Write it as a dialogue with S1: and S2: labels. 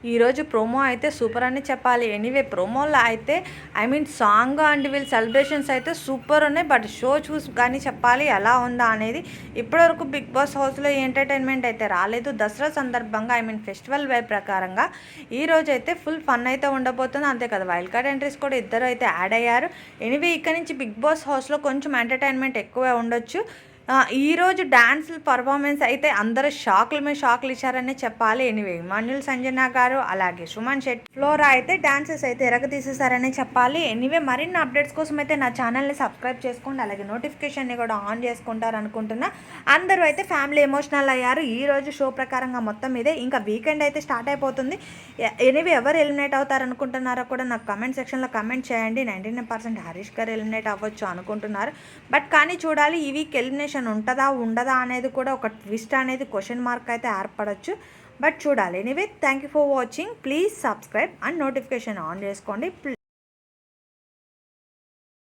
S1: ఈరోజు ప్రోమో అయితే సూపర్ అని చెప్పాలి. ఎనీవే ప్రోమోలో అయితే సాంగ్ అండ్ వీళ్ళ సెలబ్రేషన్స్ అయితే సూపర్ ఉన్నాయి. బట్ షో చూసి కానీ చెప్పాలి ఎలా ఉందా అనేది. ఇప్పటివరకు బిగ్ బాస్ హౌస్లో ఎంటర్టైన్మెంట్ అయితే రాలేదు. దసరా సందర్భంగా ఫెస్టివల్ వే ప్రకారంగా ఈరోజు అయితే ఫుల్ ఫన్ అయితే ఉండబోతుంది. అంతే కదా, వైల్డ్ కార్డ్ ఎంట్రీస్ కూడా ఇద్దరు అయితే యాడ్ అయ్యారు. ఎనీవే ఇక్కడ నుంచి బిగ్ బాస్ హౌస్లో కొంచెం ఎంటర్టైన్మెంట్ ఎక్కువే ఉండొచ్చు. ఈరోజు డ్యాన్స్ పర్ఫార్మెన్స్ అయితే అందరూ షాకులు ఇచ్చారనే చెప్పాలి. ఎనీవే ఇమాన్యుల్ సంజన గారు అలాగే సుమన్ శెట్టి ఫ్లోరా అయితే డాన్సెస్ అయితే ఎరగతీసేసారనే చెప్పాలి. ఎనీవే మరిన్ని అప్డేట్స్ కోసం అయితే నా ఛానల్ని సబ్స్క్రైబ్ చేసుకోండి. అలాగే నోటిఫికేషన్ని కూడా ఆన్ చేసుకుంటారు అనుకుంటున్నా. అందరూ అయితే ఫ్యామిలీ ఎమోషనల్ అయ్యారు ఈరోజు షో ప్రకారంగా. మొత్తం ఇదే, ఇంకా వీకెండ్ అయితే స్టార్ట్ అయిపోతుంది. ఎనీవే ఎవరు ఎలిమినేట్ అవుతారు అనుకుంటున్నారో కూడా నాకు కమెంట్ సెక్షన్లో కమెంట్ చేయండి. 99% హరీష్ గారు ఎలిమినేట్ అవ్వచ్చు అనుకుంటున్నారు. బట్ కానీ చూడాలి ఈ వీక్ ఎలిమినేషన్ ఉంటుందా ఉండదా అనేది కూడా ఒక ట్విస్ట్ అనేది క్వశ్చన్ మార్క్ అయితే ఏర్పడవచ్చు. బట్ చూడాలి. Anyway thank you for watching. Please subscribe and notification on చేసుకోండి.